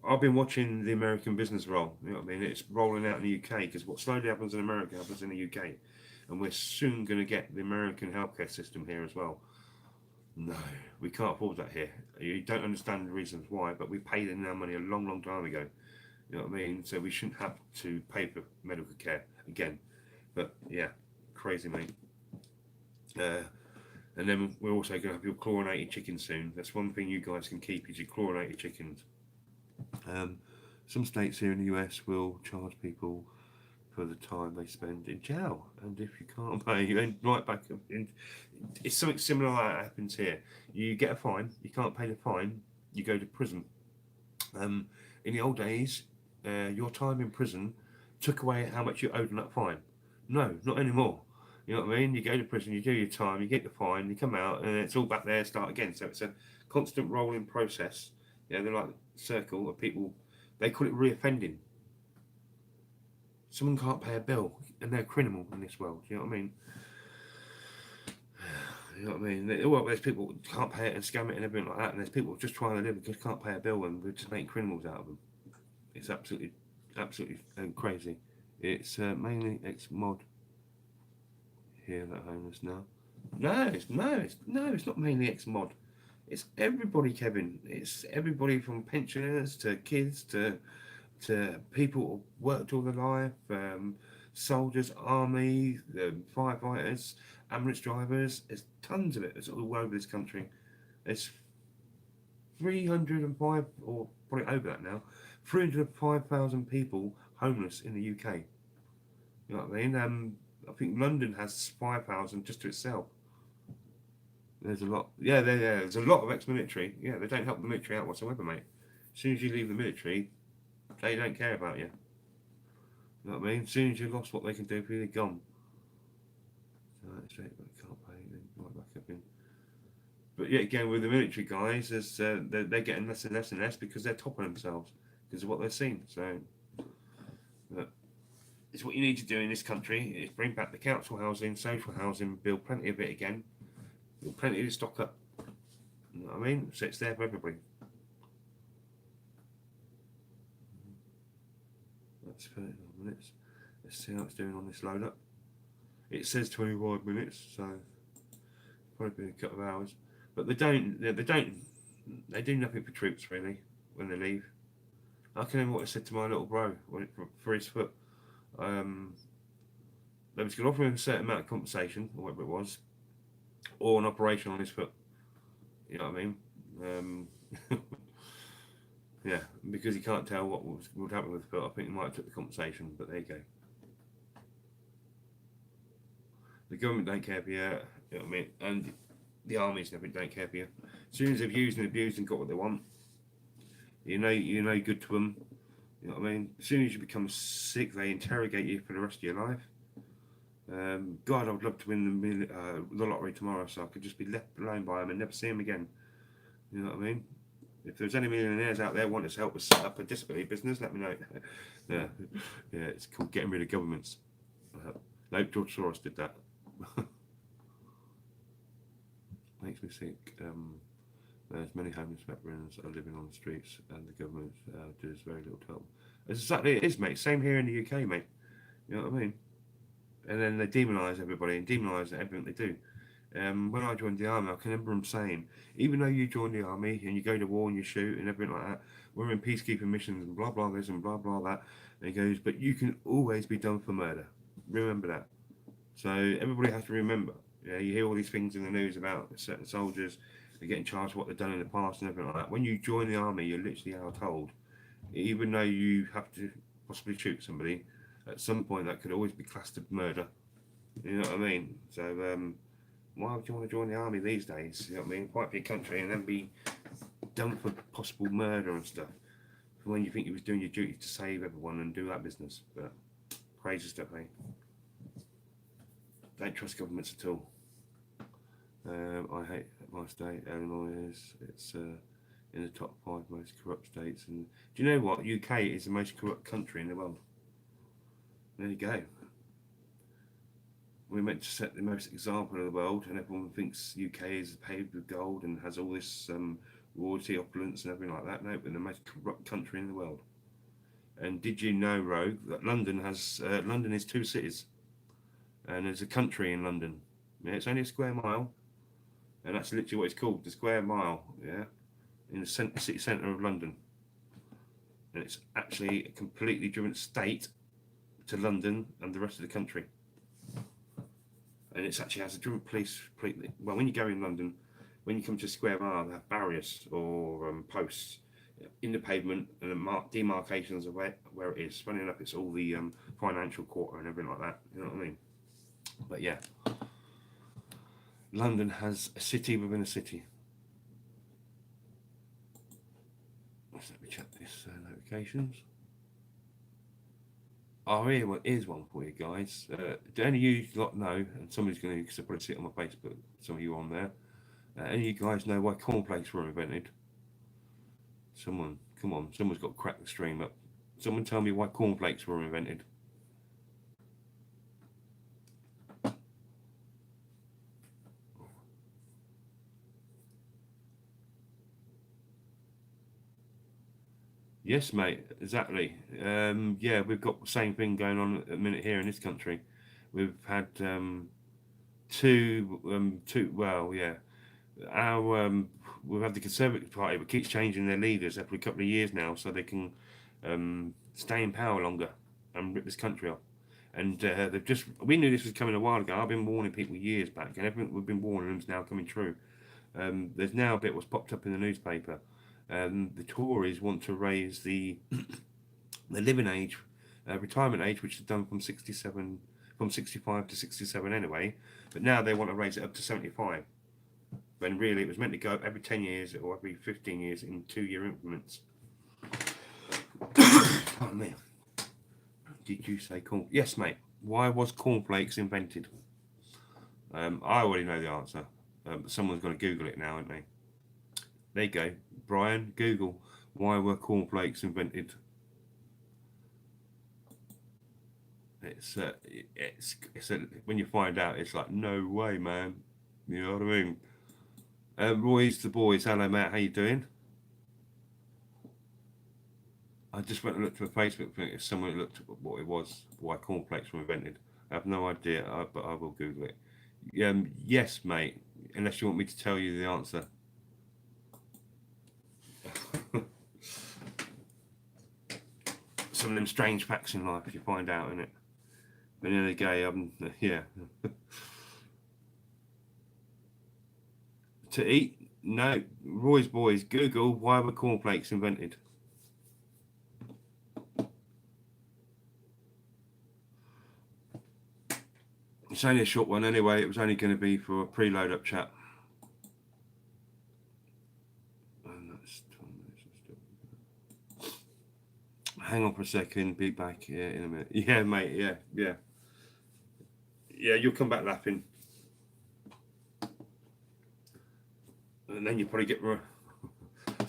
I've been watching the American business roll. You know what I mean? It's rolling out in the UK because what slowly happens in America happens in the UK, and we're soon going to get the American healthcare system here as well. No, we can't afford that here. You don't understand the reasons why, but we paid in our money a long time ago. You know what I mean? So we shouldn't have to pay for medical care again. But yeah, crazy, mate. And then we're also going to have your chlorinated chicken soon. That's one thing you guys can keep is your chlorinated chickens. Some states here in the US will charge people for the time they spend in jail, and if you can't pay, you end right back up in. It's something similar like that happens here. You get a fine, you can't pay the fine, you go to prison. In the old days, your time in prison took away how much you owed on that fine. No, not anymore. You know what I mean? You go to prison, you do your time, you get the fine, you come out, and it's all back there, start again. So it's a constant rolling process. Yeah, they're like a circle of people. They call it reoffending. Someone can't pay a bill, and they're a criminal in this world. You know what I mean? You know what I mean? Well, there's people who can't pay it and scam it and everything like that, and there's people just trying to live and just can't pay a bill, and we're just making criminals out of them. It's absolutely crazy. It's mainly ex-mod here that are homeless now. It's not mainly ex-mod. It's everybody, Kevin. It's everybody from pensioners to kids to people who worked all their life, soldiers, army, firefighters, ambulance drivers. There's tons of it. It's all over this country. There's 305, or probably over that now, 305,000 people homeless in the UK. You know what I mean? I think London has 5,000 just to itself. There's a lot. Yeah, there's a lot of ex-military. Yeah, they don't help the military out whatsoever, mate. As soon as you leave the military, they don't care about you. You know what I mean? As soon as you've lost what they can do for you, they're gone. So that's straight, but can't pay. Then right back up in. But yet again, with the military guys, they're getting less and less because they're topping themselves because of what they're seeing. So, but It's what you need to do in this country is bring back the council housing, social housing, build plenty of it again, build plenty of stock up. You know what I mean? So it's there for everybody. That's 39 minutes. Let's see how it's doing on this load up. It says 25 minutes, so probably been a couple of hours. But they do nothing for troops really when they leave. I can remember what I said to my little bro for his foot. They was going to offer him a certain amount of compensation, or whatever it was, or an operation on his foot. You know what I mean? Yeah, because he can't tell what would happen with the foot. I think he might have took the compensation, but there you go. The government don't care for you, you know what I mean? And the armies and everything don't care for you. As soon as they've used and abused and got what they want, you know good to them. You know what I mean? As soon as you become sick, they interrogate you for the rest of your life. God, I would love to win the lottery tomorrow, so I could just be left alone by them and never see them again. You know what I mean? If there's any millionaires out there wanting to help us set up a disability business, let me know. Yeah, it's called getting rid of governments. No, George Soros did that. Makes me sick. There's many homeless veterans are living on the streets, and the government does very little to help. That's exactly it is, mate. Same here in the UK, mate. You know what I mean? And then they demonise everybody and demonise everything they do. When I joined the army, I can remember them saying, even though you join the army and you go to war and you shoot and everything like that, we're in peacekeeping missions and blah blah this and blah blah that. And he goes, but you can always be done for murder. Remember that. So everybody has to remember. Yeah, you hear all these things in the news about certain soldiers, they're getting charged for what they've done in the past and everything like that. When you join the army, you literally are told, even though you have to possibly shoot somebody, at some point that could always be classed as murder. You know what I mean? So why would you want to join the army these days? You know what I mean? Fight for your country and then be done for possible murder and stuff. When you think you was doing your duty to save everyone and do that business. But crazy stuff, eh? Don't trust governments at all. I hate my state, Illinois is. It's in the top 5 most corrupt states. And do you know what? UK is the most corrupt country in the world. There you go. We're meant to set the most example of the world, and everyone thinks UK is paved with gold and has all this royalty, opulence, and everything like that. No, we're the most corrupt country in the world. And did you know, Rogue, that London is 2 cities, and there's a country in London. Yeah, it's only a square mile, and that's literally what it's called, the square mile. Yeah, in the city centre of London, and it's actually a completely different state to London and the rest of the country. And it actually has a different police. Well, when you go in London, when you come to Square Mile, they have barriers or posts in the pavement and demarcations of where it is. Funny enough, it's all the financial quarter and everything like that. You know what I mean? But yeah, London has a city within a city. Let's let me check this notifications. Oh, here's one for you guys. Do any of you lot know, and somebody's going to, because I probably see it on my Facebook, some of you on there, any of you guys know why cornflakes were invented? Someone, come on, someone's got to crack the stream up. Someone tell me why cornflakes were invented. Yes, mate, exactly. Yeah, we've got the same thing going on at the minute here in this country. We've had well, yeah. We've had the Conservative Party, but keeps changing their leaders every couple of years now, so they can stay in power longer and rip this country off. And we knew this was coming a while ago. I've been warning people years back, and everything we've been warning them is now coming true. There's now a bit what's popped up in the newspaper. The Tories want to raise the living age, retirement age, which is done from 65 to 67 anyway. But now they want to raise it up to 75. When really it was meant to go up every 10 years or every 15 years in 2-year increments. Pardon me. Did you say corn? Yes, mate. Why was cornflakes invented? I already know the answer. But someone's going to Google it now, aren't they? There you go. Brian, Google, why were cornflakes invented? it's when you find out, it's like no way, man. You know what I mean? Roy's the boys. Hello, Matt. How you doing? I just went and looked at a Facebook thing. If someone looked at what it was, why cornflakes were invented. I have no idea, but I will Google it. Yes, mate. Unless you want me to tell you the answer. Some of them strange facts in life you find out in it. But in the gay, yeah. To eat? No. Roy's boys. Google why were cornflakes invented? It's only a short one anyway. It was only going to be for a preload up chat. Hang on for a second. Be back in a minute. Yeah, mate. Yeah. You'll come back laughing, and then you probably get. So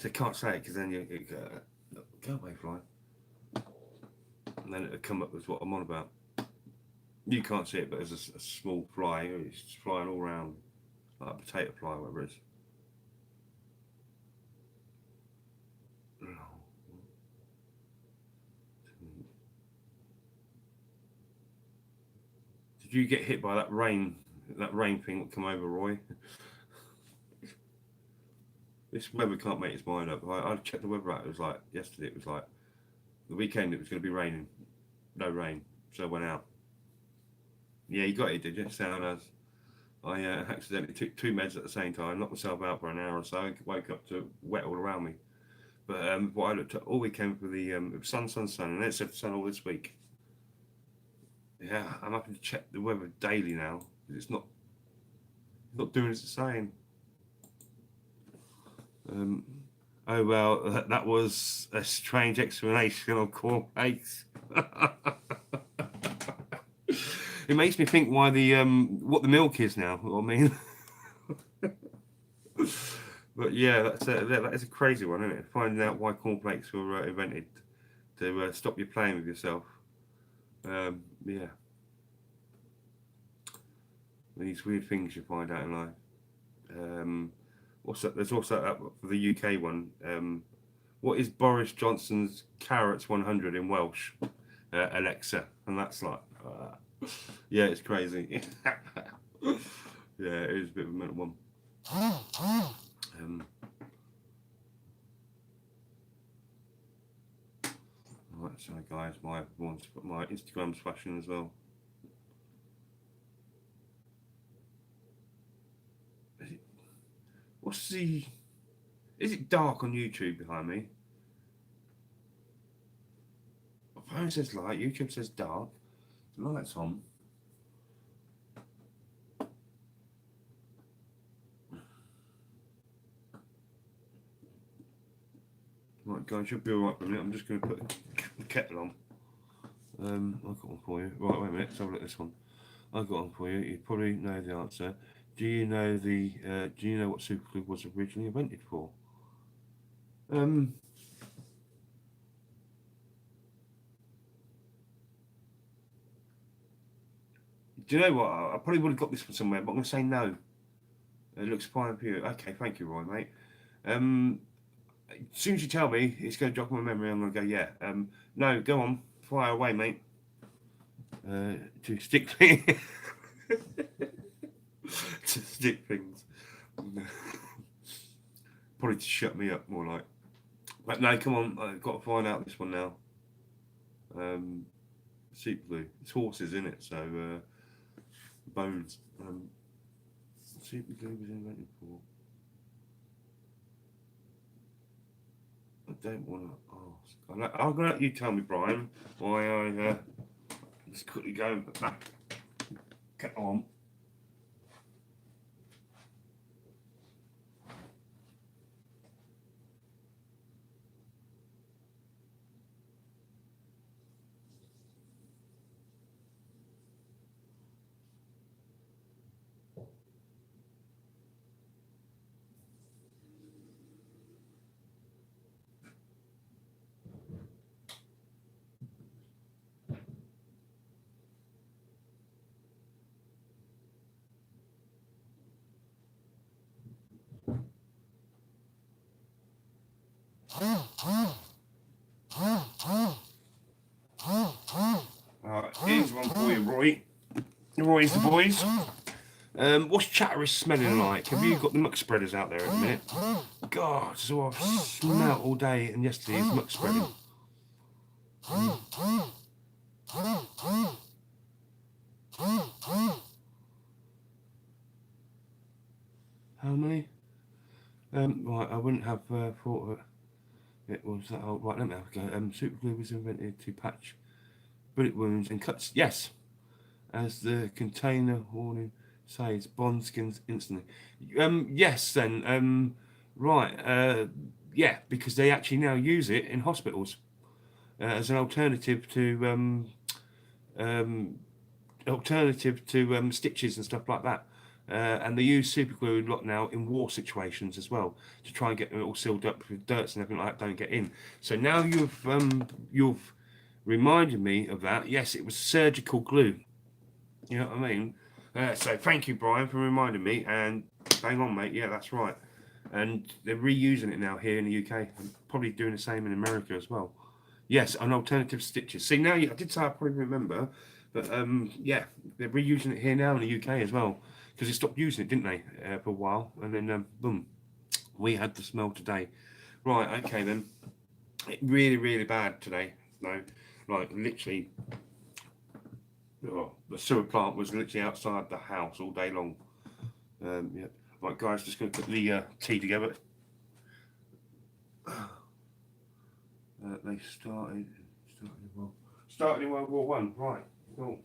I can't say it because then you go away, fly. And then it'll come up with what I'm on about. You can't see it, but there's a small fly. It's flying all around, like a potato fly, whatever it is. Did you get hit by that rain thing that come over, Roy? This weather can't make its mind up. I checked the weather out. It was like yesterday. It was like the weekend. It was going to be raining. No rain, so I went out. Yeah, you got it, did you? Sound as I accidentally took 2 meds at the same time, knocked myself out for an hour or so, woke up to wet all around me. But what I looked at all weekend for the it was sun, and it said sun all this week. Yeah, I'm having to check the weather daily now. It's not doing as it's saying. Oh well, that was a strange explanation of cornflakes. It makes me think why the what the milk is now. I mean, but yeah, that is a crazy one, isn't it? Finding out why cornflakes were invented to stop you playing with yourself. Yeah, these weird things you find out in life. There's also that for the UK one. What is Boris Johnson's carrots 100 in Welsh? Alexa, and that's like. Yeah, it's crazy. Yeah, it is a bit of a mental one. Right, sorry guys, my Instagram's flashing as well. Is it dark on YouTube behind me? My phone says light, YouTube says dark. The light's on. Right, guys, you'll be alright for a minute. I'm just going to put the kettle on. I've got one for you. Right, wait a minute. Let's have a look at this one. I've got one for you. You probably know the answer. Do you know what superglue was originally invented for? Do you know what? I probably would have got this one somewhere, but I'm going to say no. It looks fine for you. Okay, thank you, Roy, mate. As soon as you tell me, it's going to jog my memory. I'm going to go, yeah. No, go on, fire away, mate. To stick things. To stick things. Probably to shut me up, more like. But no, come on, I've got to find out this one now. Superglue. It's horses, in it? So bones. Superglue was invented for. I don't want to ask. I'm going to let you tell me, Brian, why I just quickly go and put that kettle on. Roy's the boys. What's Chatteris smelling like? Have you got the muck spreaders out there at the minute? God, so I've smelt all day and yesterday is muck spreading. How many? Right, I wouldn't have thought it was that old. Right, let me have a go. Super glue was invented to patch bullet wounds and cuts. Yes, as the container warning says, bond skins instantly. Yes, then. Right. Yeah, because they actually now use it in hospitals as an alternative to stitches and stuff like that. And they use super glue a lot now in war situations as well to try and get it all sealed up with dirts and everything like that don't get in. So now you've reminded me of that. Yes, it was surgical glue. You know what I mean? So thank you, Brian, for reminding me. And bang on, mate. Yeah, that's right. And they're reusing it now here in the UK. And probably doing the same in America as well. Yes, an alternative stitches. See, now I did say I probably remember, but yeah, they're reusing it here now in the UK as well because they stopped using it, didn't they, for a while, and then boom, we had the smell today. Right, okay then. Really, really bad today. No, like literally, the sewer plant was literally outside the house all day long. Yeah, right, guys, just going to put the tea together. They started in World War One. Right, cool.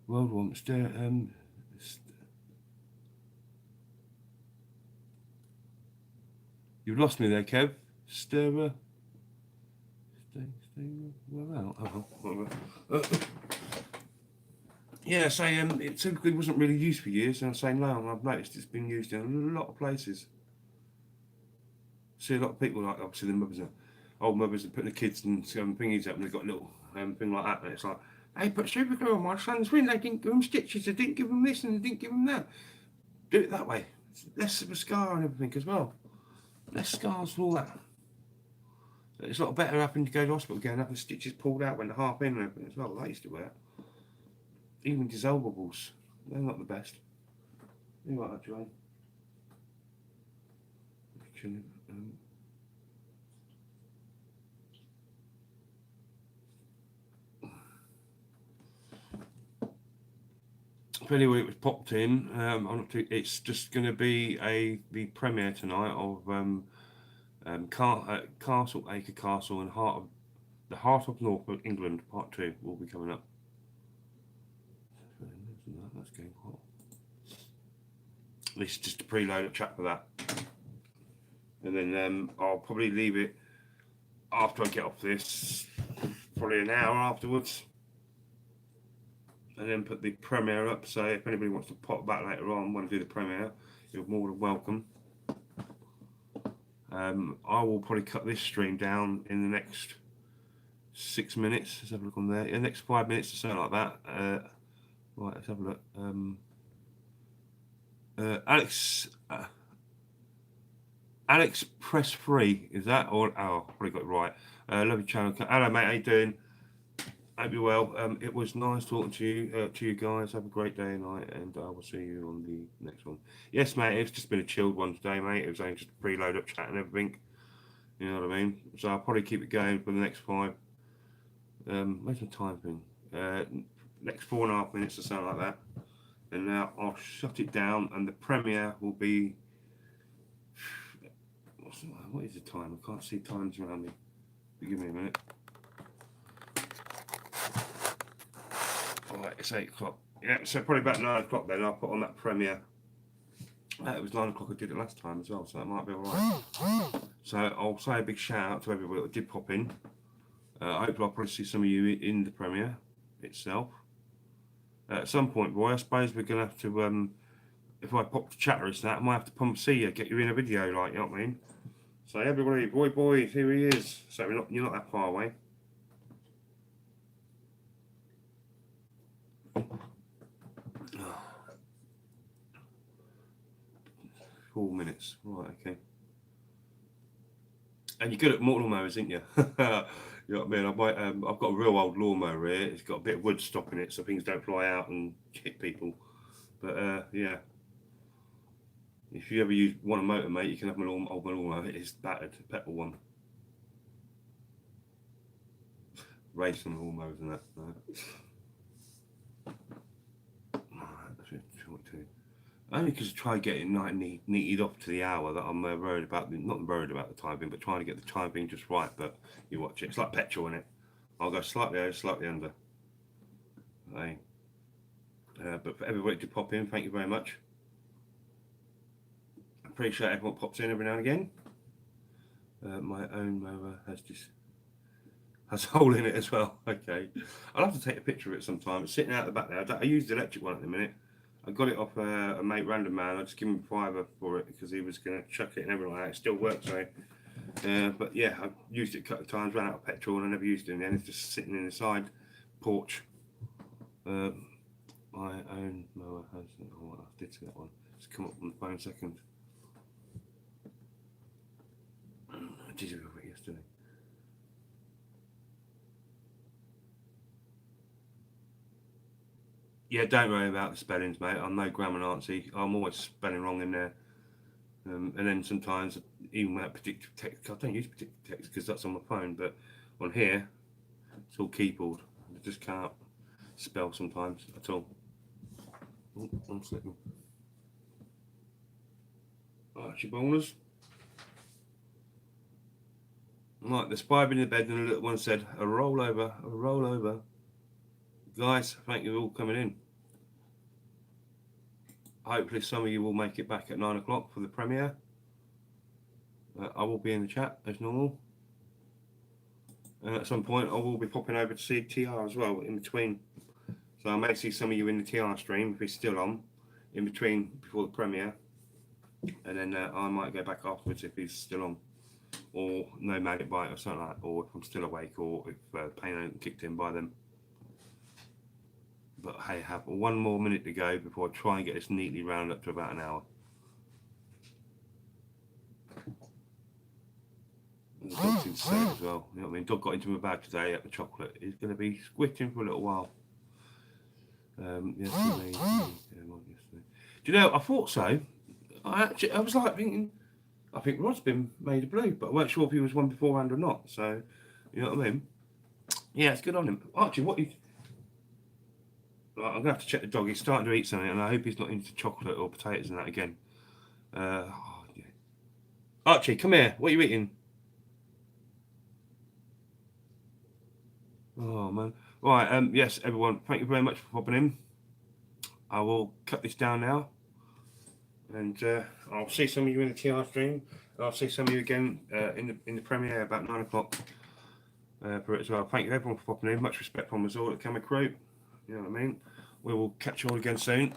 World War you've lost me there, Kev. Stay well out. Yeah, so it typically wasn't really used for years, and I'm saying now, and I've noticed it's been used in a lot of places. See a lot of people like obviously the mothers, old mothers, are putting the kids and thingies up, and they've got a little thing like that, and it's like, hey, put super glue on my son's wing. They didn't give him stitches. They didn't give him this, and they didn't give him that. Do it that way. It's less of a scar and everything as well. Less scars and all that. It's a lot better having to go to hospital again, having stitches pulled out when the half in and everything as well. They used to wear. Even dissolvables, they're not the best. You like that, Joanne? If anyone it was popped in, it's just going to be the premiere tonight of Castle Acre Castle and the Heart of Norfolk, England, Part 2 will be coming up. That's going quite. This is just a preload chat for that, and then I'll probably leave it after I get off this, probably an hour afterwards, and then put the premiere up. So if anybody wants to pop back later on, want to do the premiere, you're more than welcome. I will probably cut this stream down in the next 6 minutes. Let's have a look on there. In the next 5 minutes or something like that. Right, let's have a look. Alex Press Free, is that? Or oh, I probably got it right. Love your channel. Hello, mate. How you doing? Hope you're well. It was nice talking to you guys. Have a great day and night, and I will see you on the next one. Yes, mate. It's just been a chilled one today, mate. It was only just a preload up chat and everything. You know what I mean? So I'll probably keep it going for the next 5. Where's the time thing? Next 4.5 minutes or something like that. And now I'll shut it down, and the premiere will be. What is the time? I can't see times around me. Give me a minute. Alright, it's 8 o'clock. Yeah, so probably about 9 o'clock then. I'll put on that premiere. It was 9 o'clock I did it last time as well, so that might be alright. So I'll say a big shout out to everybody that did pop in. I hope I'll probably see some of you in the premiere itself. At some point, boy, I suppose we're going to have to, if I pop to Chatterist that, I might have to pump see you, get you in a video, like, you know what I mean? So everybody, boys, here he is. So you're not that far away. Oh. 4 minutes, right, okay. And you're good at lawnmowers, aren't you? You know what I mean? I've got a real old lawnmower here. It's got a bit of wood stopping it so things don't fly out and hit people. But yeah, if you ever want a motor, mate, you can have my old lawnmower. It's battered, a petrol one. Racing lawnmowers and that. Only because I try to get it neated up to the hour that I'm worried about. Not worried about the timing, but trying to get the timing just right. But you watch it. It's like petrol, innit? I'll go slightly over, slightly under. Hey. But for everybody to pop in, thank you very much. Appreciate everyone pops in every now and again. My own mower has a hole in it as well. Okay, I'll have to take a picture of it sometime. It's sitting out the back there. I use the electric one at the minute. I got it off a mate, Random Man. I just give him $5 for it because he was going to chuck it and everything like that. It still works, though. But yeah, I've used it a couple of times, ran out of petrol, and I never used it in the end. It's just sitting in the side porch. My own mower has. Oh, I did see that one. Just come up on the phone a second. I did it yesterday. Yeah, don't worry about the spellings, mate. I'm no grammar Nazi. I'm always spelling wrong in there. And then sometimes, even with that predictive text, I don't use predictive text because that's on my phone, but on here, it's all keyboard. I just can't spell sometimes at all. Oh, I'm slipping. Archie Bowlers. Right, the spy in the bed and the little one said, a rollover, a rollover. Guys, thank you all coming in. Hopefully some of you will make it back at 9 o'clock for the premiere. I will be in the chat as normal. And at some point I will be popping over to see TR as well in between. So I may see some of you in the TR stream if he's still on, in between before the premiere. And then I might go back afterwards if he's still on. Or no maggot bite or something like that. Or if I'm still awake, or if pain ain't kicked in by then. But hey, have 1 more minute to go before I try and get this neatly round up to about an hour. And the dog's insane as well. You know what I mean? Dog got into my bag today at the chocolate. He's going to be squitting for a little while. Yesterday. Do you know? I thought so. I was like thinking. I think Rod's been made of blue, but I weren't sure if he was one beforehand or not. So, you know what I mean? Yeah, it's good on him. Archie, what you? I'm going to have to check the dog. He's starting to eat something, and I hope he's not into chocolate or potatoes and that again. Yeah. Archie, come here. What are you eating? Oh, man. Right, yes, everyone, thank you very much for popping in. I will cut this down now. And I'll see some of you in the TR stream. I'll see some of you again in the premiere about 9 o'clock for it as well. Thank you everyone for popping in. Much respect from us all at Camera Crew. You know what I mean? We will catch you all again soon.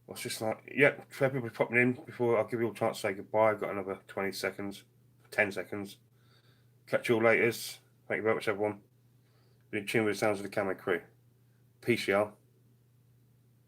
What's just like, yeah, for everybody popping in, before I'll give you all a chance to say goodbye. I've got another 20 seconds, 10 seconds. Catch you all later. Thank you very much, everyone. Been tuned with the sounds of the Camera Crew. Peace, y'all.